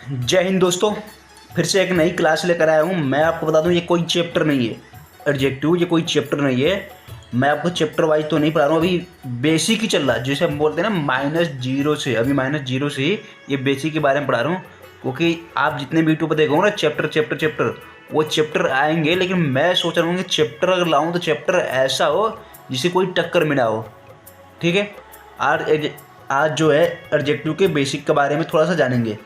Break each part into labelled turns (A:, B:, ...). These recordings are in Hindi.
A: जय हिंद दोस्तों। फिर से एक नई क्लास लेकर आया हूँ। मैं आपको बता दूँ, ये कोई चैप्टर नहीं है। एडजेक्टिव ये कोई चैप्टर नहीं है। मैं आपको चैप्टर वाइज तो नहीं पढ़ा रहा हूँ, अभी बेसिक ही चल रहा है, जैसे हम बोलते हैं ना -0 से। अभी -0 से ही ये बेसिक के बारे में पढ़ा रहा हूँ, क्योंकि आप जितने भी यूट्यूब पर देखोगे ना चैप्टर चैप्टर चैप्टर, वो चैप्टर आएंगे, लेकिन मैं सोच रहा हूँ कि चैप्टर अगर लाऊँ तो चैप्टर ऐसा हो जिसे कोई टक्कर में ना हो। ठीक है। आज आज जो है एडजेक्टिव के बेसिक के बारे में थोड़ा सा जानेंगे।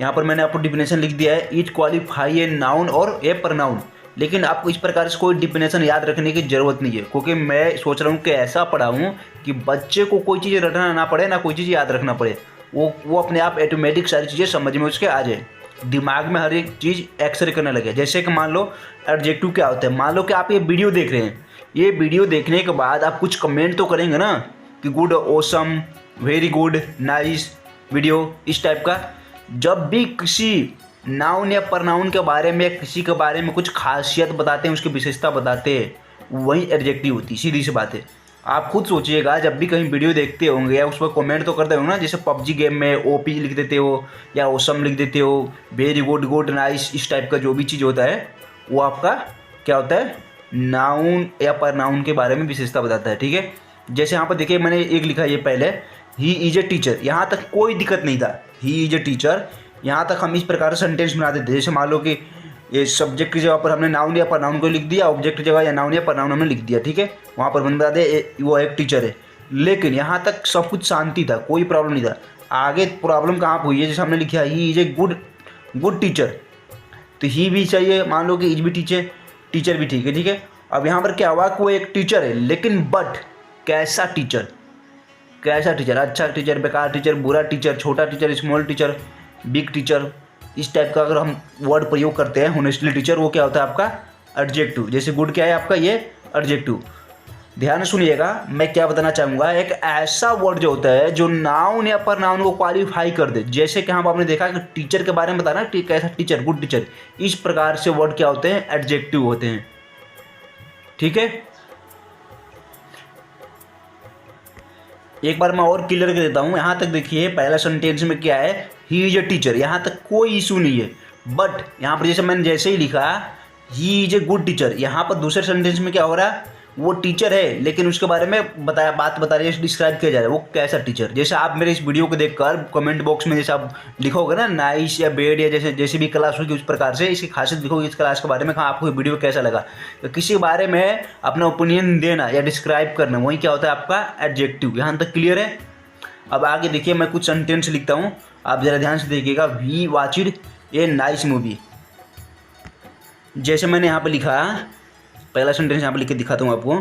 A: यहाँ पर मैंने आपको डिफिनेशन लिख दिया है, इट क्वालिफाई ए नाउन और ए प्रनाउन। लेकिन आपको इस प्रकार से कोई डिफिनेशन याद रखने की ज़रूरत नहीं है, क्योंकि मैं सोच रहा हूँ कि ऐसा पढ़ाऊँ कि बच्चे को कोई चीज़ रटना ना पड़े, ना कोई चीज़ याद रखना पड़े। वो अपने आप ऑटोमेटिक सारी चीज़ें समझ में उसके आ जाए, दिमाग में हर एक चीज़ एक्सरे करने लगे। जैसे कि मान लो एडजेक्टिव क्या होता है। मान लो कि आप ये वीडियो देख रहे हैं, ये वीडियो देखने के बाद आप कुछ कमेंट तो करेंगे ना कि good, awesome, very good, nice video, इस टाइप का। जब भी किसी नाउन या प्रनाउन के बारे में, किसी के बारे में कुछ खासियत बताते हैं, उसकी विशेषता बताते हैं, वही एडजेक्टिव होती है। सीधी सी बात है। आप खुद सोचिएगा, जब भी कहीं वीडियो देखते होंगे या उस पर कमेंट तो करते होंगे ना, जैसे पबजी गेम में ओपी लिख देते हो या ओसम लिख देते हो, वेरी गुड, गुड, नाइस, इस टाइप का जो भी चीज़ होता है, वो आपका क्या होता है, नाउन या प्रनाउन के बारे में विशेषता बताता है। ठीक है। जैसे यहाँ पर देखिए, मैंने एक लिखा है ये पहले, ही इज ए टीचर। यहाँ तक कोई दिक्कत नहीं था, ही इज ए टीचर। यहाँ तक हम इस प्रकार से सेंटेंस बनाते थे, जैसे मान लो कि ये सब्जेक्ट की जगह पर हमने नाउन या प्रनाउन को लिख दिया, ऑब्जेक्ट की जगह या नाउन या प्रनाउन हमने लिख दिया। ठीक है। वहाँ पर बन बता दे वो एक टीचर है। लेकिन यहाँ तक सब कुछ शांति था, कोई प्रॉब्लम नहीं था। आगे प्रॉब्लम कहाँ पर हुई है, जैसे हमने लिखा he is a good good teacher, तो ही भी चाहिए, मान लो कि इज भी टीचर, टीचर भी ठीक है। ठीक है। अब यहाँ पर क्या हुआ कि वो एक टीचर है, लेकिन बट कैसा टीचर, कैसा टीचर, अच्छा टीचर, बेकार टीचर, बुरा टीचर, छोटा teacher, small teacher, big teacher, इस टाइप का अगर हम वर्ड प्रयोग करते हैं, होनेस्टली टीचर, वो क्या होता है आपका एडजेक्टिव। जैसे गुड क्या है आपका, ये एडजेक्टिव। ध्यान सुनिएगा, मैं क्या बताना चाहूँगा, एक ऐसा वर्ड जो होता है जो नाउन या प्रनाउन को क्वालिफाई कर दे। जैसे कि हम आपने देखा कि टीचर के बारे में बताना, कैसा टीचर, गुड टीचर, इस प्रकार से वर्ड क्या होते हैं, एडजेक्टिव होते हैं। ठीक है। एक बार मैं और क्लियर कर देता हूँ। यहाँ तक देखिए, पहला सेंटेंस में क्या है, ही इज ए टीचर, यहाँ तक कोई इशू नहीं है। बट यहाँ पर जैसे मैंने जैसे ही लिखा he is a good teacher, यहाँ पर दूसरे सेंटेंस में क्या हो रहा है, वो टीचर है, लेकिन उसके बारे में बात बता रही है, डिस्क्राइब किया जा रहा है, वो कैसा टीचर। जैसे आप मेरे इस वीडियो को देखकर कमेंट बॉक्स में जैसे आप लिखोगे ना नाइस या बेड या जैसे भी क्लास होगी, उस प्रकार से इसकी खासियत लिखोगे, इस क्लास के बारे में, कहाँ आपको वीडियो कैसा लगा, तो किसी बारे में अपना ओपिनियन देना या डिस्क्राइब करना, वही क्या होता है आपका एडजेक्टिव। यहाँ तक क्लियर है। अब आगे देखिए, मैं कुछ सेंटेंस लिखता हूँ, आप ज़रा ध्यान से देखिएगा। We watched a nice movie. जैसे मैंने यहाँ पर लिखा, पहला सेंटेंस यहाँ पर लिख के दिखाता हूँ आपको,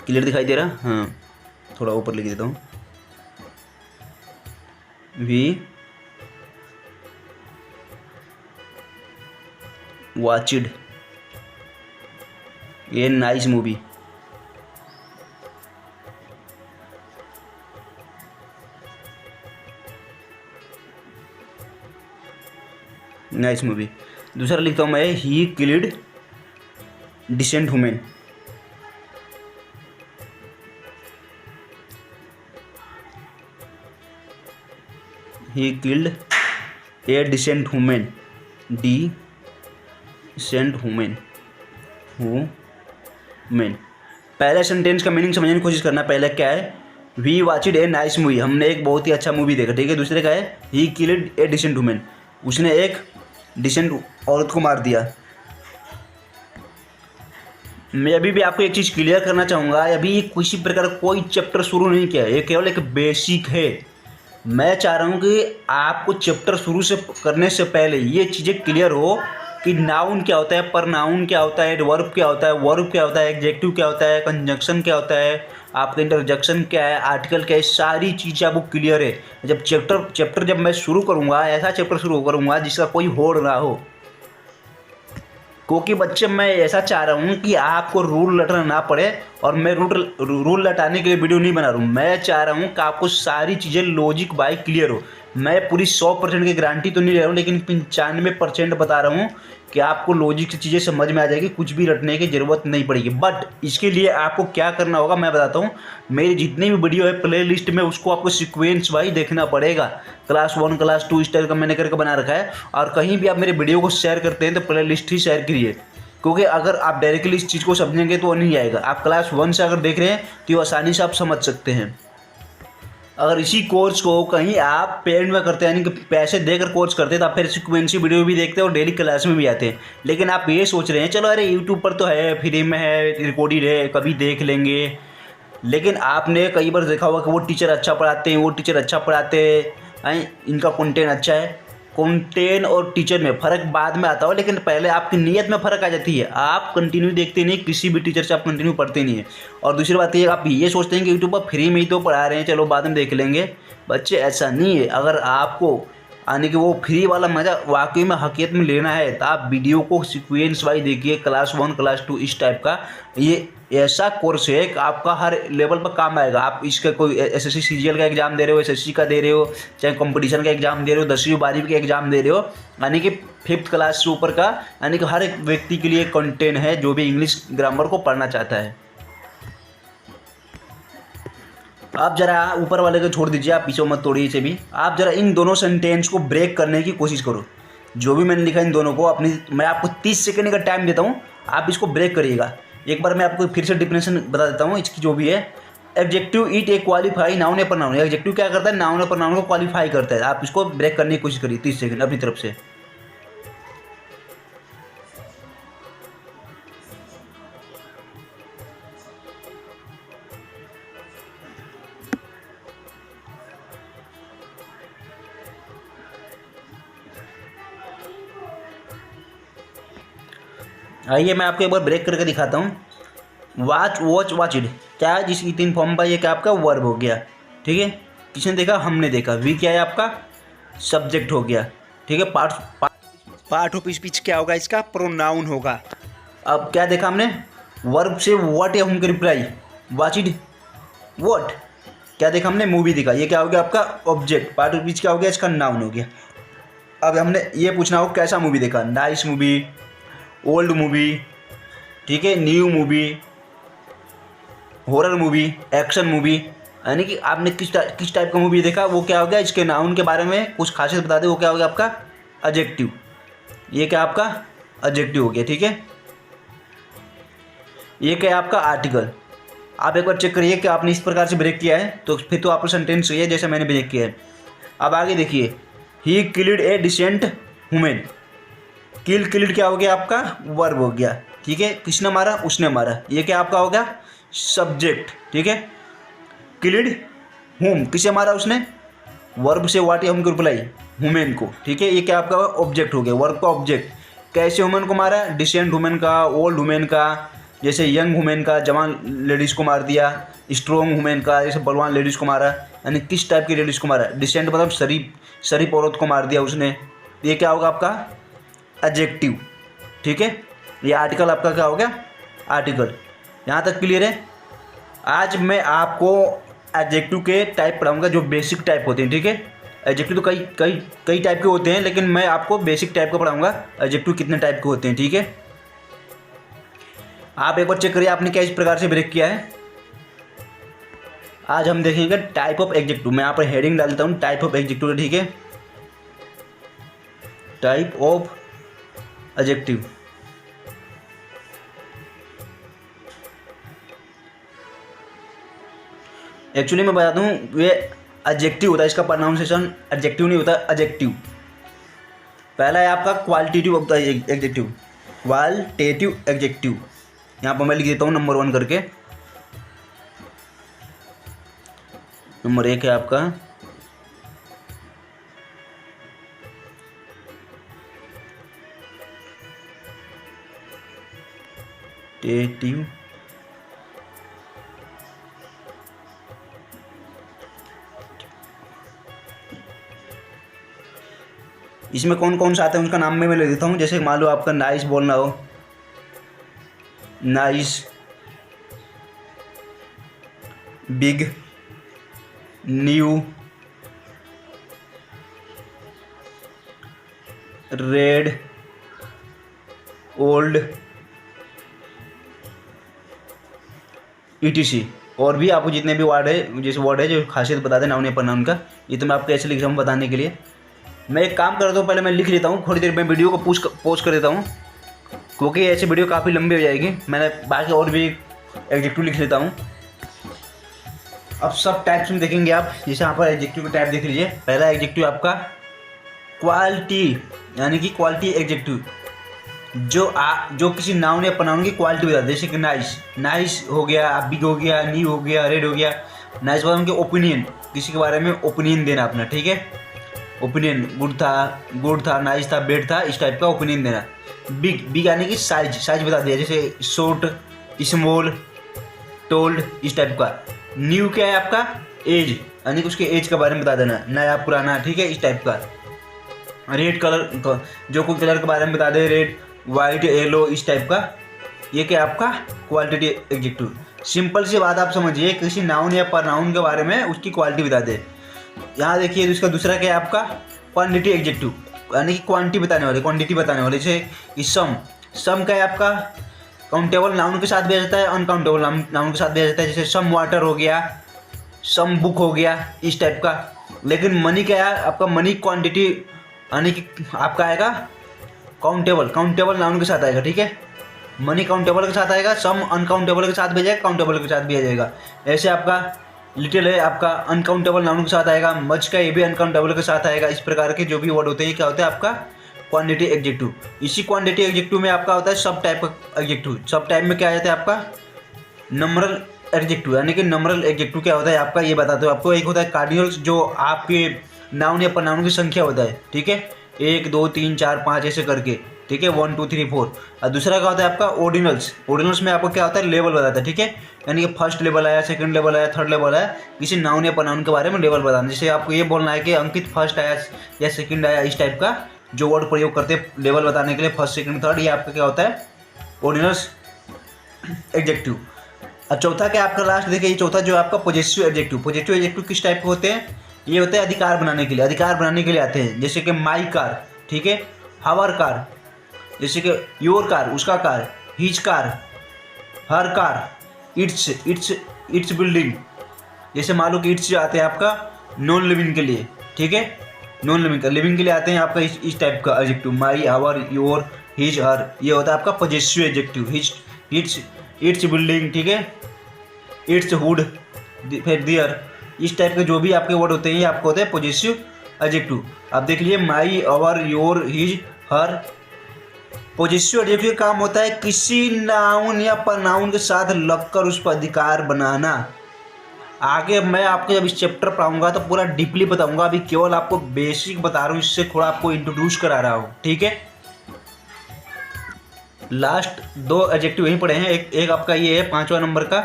A: क्लियर दिखाई दे रहा, हाँ, थोड़ा ऊपर लिख देता हूँ। We watched a nice movie. Nice movie. दूसरा लिखता हूँ मैं, he killed decent women. He killed a decent women, decent women, women. पहले सेंटेंस का मीनिंग समझने की कोशिश करना। पहले क्या है, we watched a nice movie, हमने एक बहुत ही अच्छा मूवी देखा। ठीक है। दूसरे का है, he killed a decent women, उसने एक डिसेंट औरत को मार दिया। मैं अभी भी आपको एक चीज़ क्लियर करना चाहूँगा, अभी किसी प्रकार कोई चैप्टर शुरू नहीं किया है, ये केवल एक बेसिक है। मैं चाह रहा हूँ कि आपको चैप्टर शुरू से करने से पहले ये चीज़ें क्लियर हो कि नाउन क्या होता है, प्रनाउन क्या होता है, एडवर्ब क्या होता है, वर्ब क्या होता है, एडजेक्टिव क्या होता है, कंजंक्शन क्या होता है, आपका इंटरजेक्शन क्या है, आर्टिकल क्या है, सारी चीज़ें आपको क्लियर है। जब चैप्टर जब मैं शुरू करूँगा, ऐसा चैप्टर शुरू करूँगा जिसका कोई होड़ ना हो, क्योंकि बच्चे मैं ऐसा चाह रहा हूँ कि आपको रूल रटना ना पड़े और मैं रूल लटाने के लिए वीडियो नहीं बना रहा हूँ। मैं चाह रहा हूँ कि आपको सारी चीज़ें लॉजिक बाई क्लियर हो। मैं पूरी 100% की गारंटी तो नहीं ले रहा हूँ, लेकिन 95% बता रहा हूँ कि आपको लॉजिक से चीज़ें समझ में आ जाएगी, कुछ भी रटने की ज़रूरत नहीं पड़ेगी। बट इसके लिए आपको क्या करना होगा मैं बताता हूँ। मेरी जितनी भी वीडियो है प्ले लिस्ट में, उसको आपको सीक्वेंस वाइज देखना पड़ेगा। क्लास 1 क्लास 2 इस टाइप का मैंने करके बना रखा है। और कहीं भी आप मेरे वीडियो को शेयर करते हैं तो प्ले लिस्ट ही शेयर करिए, क्योंकि अगर आप डायरेक्टली इस चीज़ को समझेंगे तो नहीं आएगा। आप क्लास 1 से अगर देख रहे हैं तो आसानी से आप समझ सकते हैं। अगर इसी कोर्स को कहीं आप पेड में करते हैं, यानी कि पैसे देकर कोर्स करते हैं, तो आप फिर सीक्वेंसी वीडियो भी देखते हैं और डेली क्लास में भी आते हैं। लेकिन आप ये सोच रहे हैं चलो अरे यूट्यूब पर तो है, फ्री में है, रिकॉर्डेड है, कभी देख लेंगे। लेकिन आपने कई बार देखा होगा कि वो टीचर अच्छा पढ़ाते हैं, वो टीचर अच्छा पढ़ाते हैं, इनका कंटेंट अच्छा है। कंटेंट और टीचर में फ़र्क बाद में आता हो, लेकिन पहले आपकी नीयत में फ़र्क आ जाती है। आप कंटिन्यू देखते नहीं, किसी भी टीचर से आप कंटिन्यू पढ़ते नहीं है। और दूसरी बात ये, आप ये सोचते हैं कि यूट्यूब पर फ्री में ही तो पढ़ा रहे हैं, चलो बाद में देख लेंगे। बच्चे ऐसा नहीं है। अगर आपको यानी कि वो फ्री वाला मज़ा वाकई में हकीकत में लेना है तो आप वीडियो को सीक्वेंस वाइज देखिए। क्लास 1 क्लास 2 इस टाइप का ये ऐसा कोर्स है कि आपका हर लेवल पर काम आएगा। आप इसका कोई एसएससी सीजीएल का एग्ज़ाम दे रहे हो, एसएससी का दे रहे हो, चाहे कंपटीशन का एग्ज़ाम दे रहे हो, 10वीं 12वीं का एग्ज़ाम दे रहे हो, यानी कि 5th क्लास से ऊपर का, यानी कि हर एक व्यक्ति के लिए कंटेंट है जो भी इंग्लिश ग्रामर को पढ़ना चाहता है। आप ज़रा ऊपर वाले को छोड़ दीजिए, आप पीछे मत तोड़िए इसे भी। आप ज़रा इन दोनों सेंटेंस को ब्रेक करने की कोशिश करो। जो भी मैंने लिखा इन दोनों को मैं आपको 30 सेकंड का टाइम देता हूँ, आप इसको ब्रेक करिएगा। एक बार मैं आपको फिर से डिफिनेशन बता देता हूँ इसकी जो भी है। Adjective it A qualify noun या प्रोनाउन। एडजेक्टिव क्या करता है? नाउन या प्रोनाउन को क्वालिफाई करता है। आप इसको ब्रेक करने की कोशिश करिए 30 सेकंड अपनी तरफ से। आइए मैं आपको एक बार ब्रेक करके दिखाता हूँ। वॉच वॉच वॉचिड क्या है? जिसकी 3 फॉर्म पर, ये क्या आपका वर्ब हो गया, ठीक है। किसने देखा? हमने देखा। वी क्या है आपका? सब्जेक्ट हो गया, ठीक है। पार्ट ऑफ स्पीच क्या होगा? इसका प्रोनाउन होगा। अब क्या देखा हमने? वर्ब से व्हाट या होम का रिप्लाई, वॉचिड व्हाट। क्या देखा हमने? मूवी दिखा। ये क्या हो गया आपका? ऑब्जेक्ट। पार्ट ऑफ स्पीच क्या हो गया? इसका नाउन हो गया। अब हमने ये पूछना हो कैसा मूवी देखा? नाइस मूवी, ओल्ड मूवी, ठीक है, new movie, horror movie, action movie, यानी कि आपने किस टाइप का मूवी देखा, वो क्या हो गया? इसके नाउन के बारे में कुछ खासियत बता दे, वो क्या हो गया आपका? एडजेक्टिव। ये क्या आपका? एडजेक्टिव हो गया, ठीक है। ये क्या है आपका? आर्टिकल। आप एक बार चेक करिए कि आपने इस प्रकार से ब्रेक किया है तो फिर तो आपका सेंटेंस सही है जैसे मैंने ब्रेक किया है। अब आगे देखिए, he killed a decent women. Killed क्या हो गया आपका? वर्ब हो गया, ठीक है। किसने मारा? उसने मारा। ये क्या आपका हो गया? सब्जेक्ट, ठीक है। किल्ड हुम, किसे मारा? उसने। वर्ब से व्हाट या हुम को रिप्लाई, वुमेन को, ठीक है। ये क्या आपका? ऑब्जेक्ट हो गया, वर्ब का ऑब्जेक्ट। कैसे वुमेन को मारा? डिसेंट वुमेन का, ओल्ड वुमेन का, जैसे यंग वुमेन का, जवान लेडीज़ को मार दिया। स्ट्रॉन्ग वुमेन का, जैसे बलवान लेडीज़ को मारा। यानी किस टाइप की लेडीज़ को मारा? डिसेंट मतलब शरीफ औरत को मार दिया उसने। ये क्या होगा आपका? एडजेक्टिव, ठीक है। ये आर्टिकल आपका क्या हो गया? आर्टिकल। यहाँ तक क्लियर है? आज मैं आपको एडजेक्टिव के टाइप पढ़ाऊंगा जो बेसिक टाइप होते हैं, ठीक है। एडजेक्टिव तो कई टाइप के होते हैं, लेकिन मैं आपको बेसिक टाइप का पढ़ाऊंगा एडजेक्टिव कितने टाइप के होते हैं, ठीक है। आप एक बार चेक करिए आपने क्या इस प्रकार से ब्रेक किया है। आज हम देखेंगे टाइप ऑफ एडजेक्टिव। मैं यहाँ पर हेडिंग डालता हूँ टाइप ऑफ एडजेक्टिव, ठीक है। Type of adjective. एक्चुअली मैं बता दूं, ये एडजेक्टिव होता है, इसका प्रोनाउंसिएशन एडजेक्टिव नहीं होता, एडजेक्टिव। पहला है आपका क्वालिटेटिव होता है एडजेक्टिव, क्वालिटेटिव एडजेक्टिव। यहाँ पर मैं लिख देता हूँ नंबर 1 करके। नंबर 1 है आपका टेटिव, इसमें कौन कौन सा आता है उसका नाम मैं लिख देता हूँ। जैसे मान लो आपका नाइस बोलना हो, nice, big, new, red, old, etc. और भी आपको जितने भी वर्ड है, जैसे वर्ड है जो खासियत बता दें नाउन या प्रनाउन का, ये तो मैं आपको ऐसे लिख रहा हूँ बताने के लिए। मैं एक काम करता हूँ, पहले मैं लिख लेता हूँ, थोड़ी देर में वीडियो को पॉज कर देता हूँ, क्योंकि ऐसे वीडियो काफ़ी लंबी हो जाएगी। मैंने बाकी और भी एडजेक्टिव लिख लेता हूँ। अब सब टाइप्स में देखेंगे आप, जैसे यहाँ पर एडजेक्टिव का टाइप देख लीजिए। पहला एडजेक्टिव आपका क्वालिटी, यानी कि क्वालिटी एडजेक्टिव, जो किसी नाउन या प्रोनाउन की क्वालिटी बताता है। जैसे कि नाइस, नाइस हो गया, बिग हो गया, न्यू हो गया, रेड हो गया। नाइस मतलब उनके ओपिनियन, किसी के बारे में ओपिनियन देना अपना, ठीक है। ओपिनियन, गुड था, नाइस था, बेड था, इस टाइप का ओपिनियन देना। बिग, बिग यानी कि साइज, साइज बता दिया, जैसे शॉर्ट, स्मॉल, टोल्ड, इस टाइप का। न्यू क्या है आपका, एज, यानी कि उसके एज के बारे में बता देना, नया पुराना, ठीक है, इस टाइप का। रेड कलर, जो कोई कलर के बारे में बता दे, रेड, वाइट, येलो, इस टाइप का। ये क्या आपका क्वालिटी एडजेक्टिव। सिंपल सी बात आप समझिए, किसी नाउन या प्रोनाउन के बारे में उसकी क्वालिटी बता दे। यहाँ देखिए इसका दूसरा क्या है आपका क्वांटिटी एडजेक्टिव, यानी कि क्वांटिटी बताने वाले, क्वांटिटी बताने वाले। जैसे सम, सम का है आपका काउंटेबल नाउन के साथ भी आ जाता है, अनकाउंटेबल नाउन के साथ भी आ जाता है। जैसे सम वाटर हो गया, सम बुक हो गया, इस टाइप का। लेकिन मनी क्या है आपका, मनी क्वांटिटी, यानी कि आपका आएगा काउंटेबल, काउंटेबल नाउन के साथ आएगा, ठीक है। मनी काउंटेबल के साथ आएगा, सम अनकाउंटेबल के साथ भी आ जाएगा, काउंटेबल के साथ भी आ जाएगा। ऐसे आपका लिटिल है आपका अनकाउंटेबल नाउन के साथ आएगा, मच का ये भी अनकाउंटेबल के साथ आएगा। इस प्रकार के जो भी वर्ड होते हैं, क्या होता है आपका क्वांटिटी एडजेक्टिव। इसी क्वांटिटी एडजेक्टिव में आपका होता है सब टाइप का एडजेक्टिव। सब टाइप में क्या आ जाता है आपका नंबरल एडजेक्टिव, यानी कि नंबरल एडजेक्टिव क्या होता है आपका, ये बताते हो आपको। एक होता है कार्डिनल्स, जो आपके नाउन या प्रोनाउन की संख्या होता है, ठीक है, 1 2 3 4 5 ऐसे करके, ठीक है, 1 2 3 4। और दूसरा क्या होता है आपका ऑर्डिनल्स। ऑर्डिनल्स में आपको क्या होता है लेवल बताता है, ठीक है, यानी कि फर्स्ट लेवल आया, सेकंड लेवल आया, थर्ड लेवल आया, किसी नाउन या प्रोनाउन के बारे में लेवल बताना। जैसे आपको ये बोलना है कि अंकित फर्स्ट आया या सेकंड आया, इस टाइप का जो वर्ड प्रयोग करते हैं लेवल बताने के लिए, फर्स्ट सेकंड थर्ड, ये आपका क्या होता है ऑर्डिनल्स एडजेक्टिव। और चौथा क्या आपका लास्ट देखिए, चौथा जो आपका पॉजिटिव एडजेक्टिव। पॉजिटिव एडजेक्टिव किस टाइप के होते हैं, ये होते हैं अधिकार बनाने के लिए, अधिकार बनाने के लिए आते हैं। जैसे कि माई कार, ठीक है, हवर कार, जैसे कि योर कार, उसका car, his car, her car, it's building. जैसे मान लो कि इट्स आते हैं आपका नॉन लिविंग के लिए, ठीक है, नॉन लिविंग का, लिविंग के लिए आते हैं आपका इस टाइप का एडजेक्टिव। माई, हवर, योर, हिज, हर, ये होता है आपका positive adjective. His, it's building, ठीक है, इट्स हुड, फिर दियर, इस टाइप के जो भी आपके वर्ड होते हैं ये आपको होते हैं पॉजिटिव एडजेक्टिव। आप देख लीजिए my, our, your, his, her. Positive adjective का काम होता है किसी नाउन या प्रोनाउन के साथ लगकर उस पर अधिकार बनाना। आगे मैं आपको जब इस चैप्टर पढ़ाऊंगा तो पूरा डीपली बताऊंगा, अभी केवल आपको बेसिक बता रहा हूँ, इससे थोड़ा आपको इंट्रोड्यूस करा रहा हूँ, ठीक है। लास्ट 2 एडजेक्टिव यहीं पढ़े हैं। एक आपका ये है 5वां नंबर का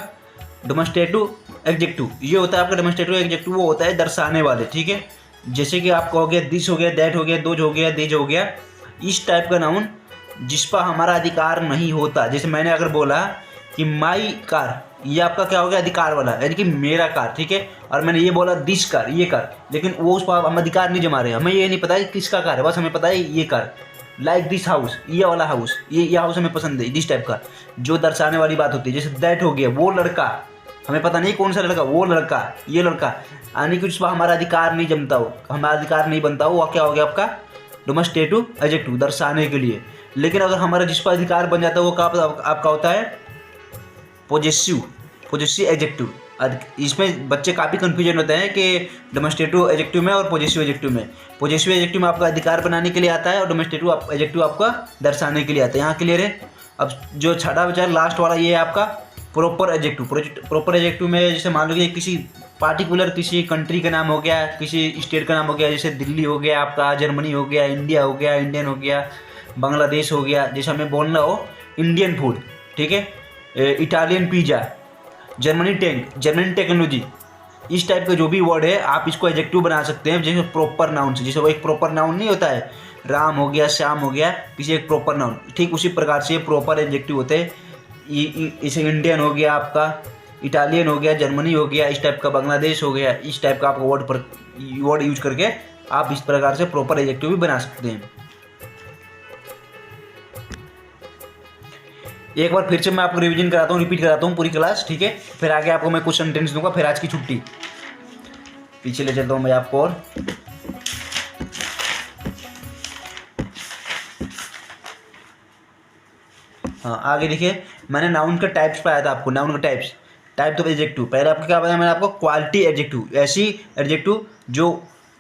A: डेमोन्स्ट्रेटिव एडजेक्टिव। ये होता है आपका डेमोन्स्ट्रेटिव एडजेक्टिव, वो होता है दर्शाने वाले, ठीक है। जैसे कि आपका हो गया दिस हो गया, दैट हो गया, दोज हो गया, देज हो गया, इस टाइप का नाउन जिस पर हमारा अधिकार नहीं होता। जैसे मैंने अगर बोला कि माई कार, ये आपका क्या हो गया अधिकार वाला, यानी कि मेरा कार, ठीक है। और मैंने ये बोला दिस कार, ये कार, लेकिन वो उस पर हम अधिकार नहीं जमा रहे, हमें ये नहीं पता है किसका कार है, बस हमें पता है ये कार। लाइक दिस हाउस, ये वाला हाउस, ये हाउस हमें पसंद है, इस टाइप का जो दर्शाने वाली बात होती है। जैसे दैट हो गया, वो लड़का, हमें पता नहीं कौन सा लड़का, वो लड़का, ये लड़का, यानी कि उस पर हमारा अधिकार नहीं जमता हो, हमारा अधिकार नहीं बनता हो, वह क्या हो गया आपका डेमोन्स्ट्रेटिव एडजेक्टिव, दर्शाने के लिए। लेकिन अगर हमारा जिस पर अधिकार बन जाता है वो आपका होता है पॉजिटिव एडजेक्टिव। इसमें बच्चे काफ़ी कन्फ्यूजन होते हैं कि डेमोन्स्ट्रेटिव एडजेक्टिव में और पॉजिटिव एडजेक्टिव में। पॉजिटिव एडजेक्टिव में आपका अधिकार बनाने के लिए आता है और डेमोन्स्ट्रेटिव एडजेक्टिव आपका दर्शाने के लिए आता है। यहाँ क्लियर है। अब जो छठा बचा लास्ट वाला, ये है आपका प्रॉपर एडजेक्टिव। प्रॉपर एडजेक्टिव में जैसे मान लीजिए किसी पार्टिकुलर किसी कंट्री का नाम हो गया, किसी स्टेट का नाम हो गया, जैसे दिल्ली हो गया आपका, जर्मनी हो गया, इंडिया हो गया, इंडियन हो गया, बांग्लादेश हो गया। जैसे हमें बोलना हो इंडियन फूड, ठीक है, Italian pizza, Germany tank, Germany technology, इस टाइप के जो भी वर्ड है आप इसको एडजेक्टिव बना सकते हैं जैसे प्रॉपर नाउन से। जैसे वो एक प्रॉपर नाउन नहीं होता है, राम हो गया, श्याम हो गया, किसी एक प्रॉपर नाउन, ठीक उसी प्रकार से ये प्रॉपर एडजेक्टिव होते हैं। इसे इंडियन हो गया आपका, इटालियन हो गया, जर्मनी हो गया, इस टाइप का बांग्लादेश हो गया, इस टाइप का आपको वर्ड यूज करके आप इस प्रकार से प्रॉपर एडजेक्टिव भी बना सकते हैं। एक बार फिर से मैं आपको रिवीजन कराता हूँ, रिपीट कराता हूँ पूरी क्लास, ठीक है। फिर आगे आपको मैं कुछ सेंटेंस दूंगा, फिर आज की छुट्टी। पीछे ले चलता हूँ मैं आपको और हाँ आगे देखिए, मैंने नाउन के टाइप्स पढ़ाया था आपको, नाउन के टाइप्स ऑफ एडजेक्टिव। पहले आपको क्या बताया मैंने आपको, क्वालिटी एडजेक्टिव, ऐसी एडजेक्टिव जो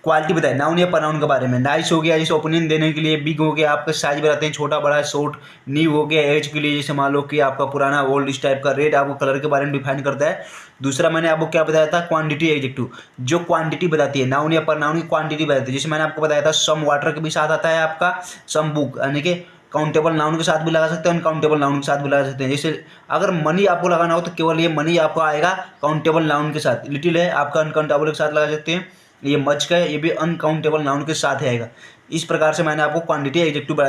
A: क्वालिटी बताए नाउन या प्रोनाउन के बारे में। नाइस हो गया जैसे ओपिनियन देने के लिए, बिग हो गया आपका साइज बताते हैं, छोटा बड़ा शॉर्ट, न्यू हो गया एज के लिए, जैसे मान लो कि आपका पुराना ओल्ड, इस टाइप का। रेड आपको कलर के बारे में डिफाइन करता है। दूसरा मैंने आपको क्या बताया था, क्वांटिटी एडजेक्टिव, जो क्वांटिटी बताती है, नाउन या प्रोनाउन की क्वांटिटी बताती है। जैसे मैंने आपको बताया था सम वाटर के भी साथ आता है आपका सम बुक, यानी कि काउंटेबल नाउन के साथ भी लगा सकते हैं, अनकाउंटेबल नाउन के साथ भी लगा सकते हैं। जैसे अगर मनी आपको लगाना हो तो केवल ये मनी आपको आएगा काउंटेबल नाउन के साथ। लिटिल है आपका अनकाउंटेबल के साथ लगा सकते हैं। ये मच का है, ये भी अनकाउंटेबल नाउन के साथ आएगा। इस प्रकार से मैंने आपको क्वांटिटी एडजेक्टिव के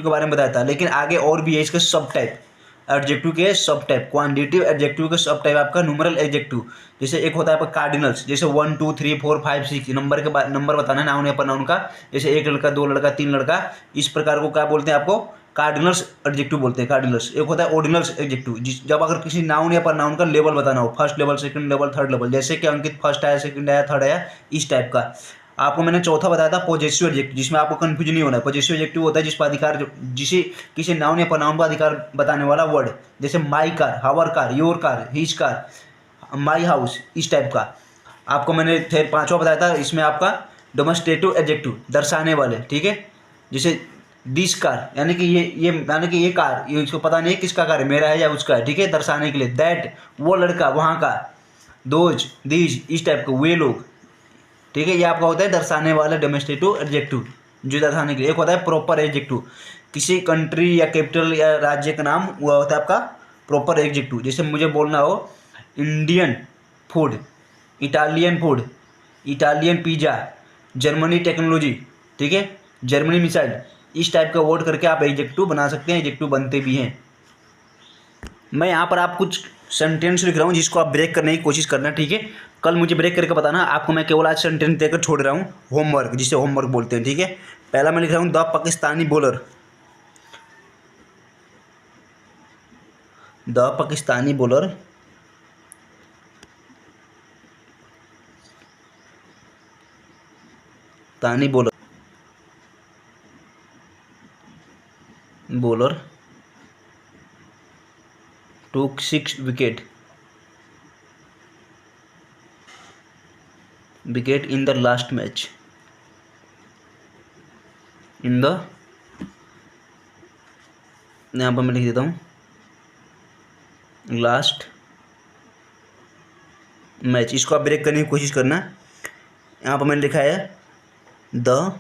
A: बारे में बताया था। लेकिन आगे और भी है इसके सब टाइप, एडजेक्टिव के सब टाइप, क्वांटिटिव एडजेक्टिव के सब टाइप। आपका न्यूमरल एडजेक्टिव, जैसे एक होता है आपका कार्डिनल्स, जैसे 1 2 3 4 5 6 नंबर के बाद नंबर बताना है नाउन या प्रोनाउन का। जैसे एक लड़का, दो लड़का, तीन लड़का, इस प्रकार को क्या बोलते हैं आपको, कार्डिनल्स एडजेक्टिव बोलते हैं, कार्डिनल्स। एक होता है ऑर्डिनल्स एडजेक्टिव, जब अगर किसी नाउन या प्रोनाउन का लेवल बताना हो, first level, second level, third level, जैसे कि अंकित फर्स्ट आया, सेकंड आया, थर्ड आया, इस टाइप का। आपको मैंने चौथा बताया था पॉजेसिव एडजेक्टिव, जिसमें आपको कंफ्यूजन नहीं होना है। पॉजेसिव एडजेक्टिव होता है जिस पर अधिकार, जिसे किसी नाउन या प्रोनाउन का अधिकार बताने वाला वर्ड, जैसे my car, our car, your car, his car, my house, इस टाइप का। आपको मैंने फिर पांचवा बताया था, इसमें आपका डेमोन्स्ट्रेटिव एडजेक्टिव, दर्शाने वाले, ठीक है। जैसे दिस कार, यानी कि यानी कि ये कार, ये इसको पता नहीं है किसका कार है, मेरा है या उसका है, ठीक है, दर्शाने के लिए। दैट, वो लड़का, वहाँ का। दोज, दीज, इस टाइप का, वे लोग, ठीक है। ये आपका होता है दर्शाने वाला डेमोन्स्ट्रेटिव एडजेक्टिव, जो दर्शाने के लिए। एक होता है प्रॉपर एडजेक्टिव, किसी कंट्री या कैपिटल या राज्य का नाम, वो होता है आपका प्रॉपर एडजेक्टिव। जैसे मुझे बोलना हो Indian food, Italian food, Italian pizza, Germany technology, ठीक है, जर्मनी मिसाइल, इस टाइप का वर्ड करके आप एडजेक्टिव बना सकते हैं, एडजेक्टिव बनते भी हैं। मैं यहाँ पर आप कुछ सेंटेंस लिख रहा हूँ जिसको आप ब्रेक करने की कोशिश करना, ठीक है। कल मुझे ब्रेक करके बताना। आपको मैं केवल आज सेंटेंस देकर छोड़ रहा हूँ, होमवर्क, जिसे होमवर्क बोलते हैं, ठीक है। पहला मैं लिख रहा हूँ the Pakistani bowler, the Pakistani bowler तानी bowler took 6 wicket in the last match, यहाँ पर मैं लिख देता हूँ लास्ट मैच। इसको आप ब्रेक करने की कोशिश करना। यहाँ पर मैंने लिखा है द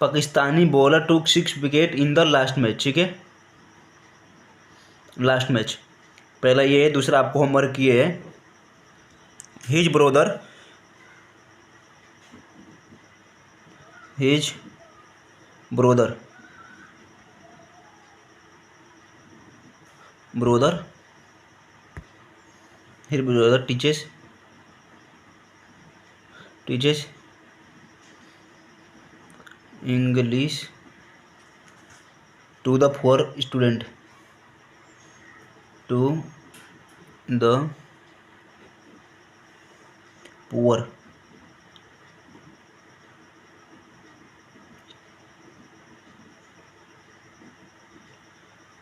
A: पाकिस्तानी बॉलर टूक 6 wicket in the last match, ठीक है, लास्ट मैच। पहला ये है। दूसरा आपको होमवर्क ये है, his brother teaches English to the poor student,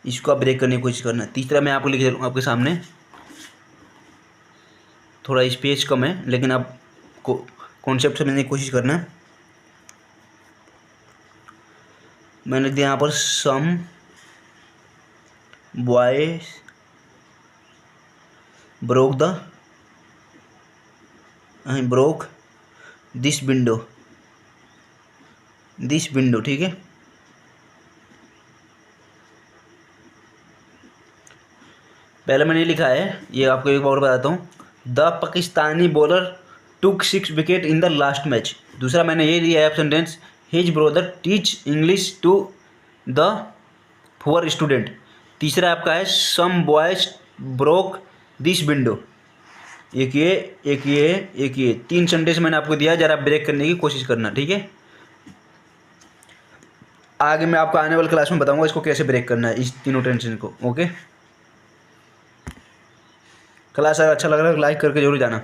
A: इसको आप ब्रेक करने की कोशिश करना। तीसरा मैं आपको लिख दे रहा हूँ आपके सामने, थोड़ा स्पेस कम है लेकिन आप कॉन्सेप्ट समझने की कोशिश करना। मैंने दिया यहाँ पर some boys broke this window, ठीक है। पहले मैंने लिखा है, ये आपको एक बार बताता हूँ, the Pakistani bowler took 6 wicket in the last match. दूसरा मैंने ये दिया है sentence, his brother teach English to the poor student. तीसरा आपका है some boys broke this window. एक ये, एक ये, एक ये, 3 सेंटेंस मैंने आपको दिया, जरा ब्रेक करने की कोशिश करना, ठीक है। आगे मैं आपको आने वाले क्लास में बताऊंगा इसको कैसे ब्रेक करना है, इस तीनों टेंशन को। ओके, क्लास अगर अच्छा लग रहा है लाइक करके जरूर जाना।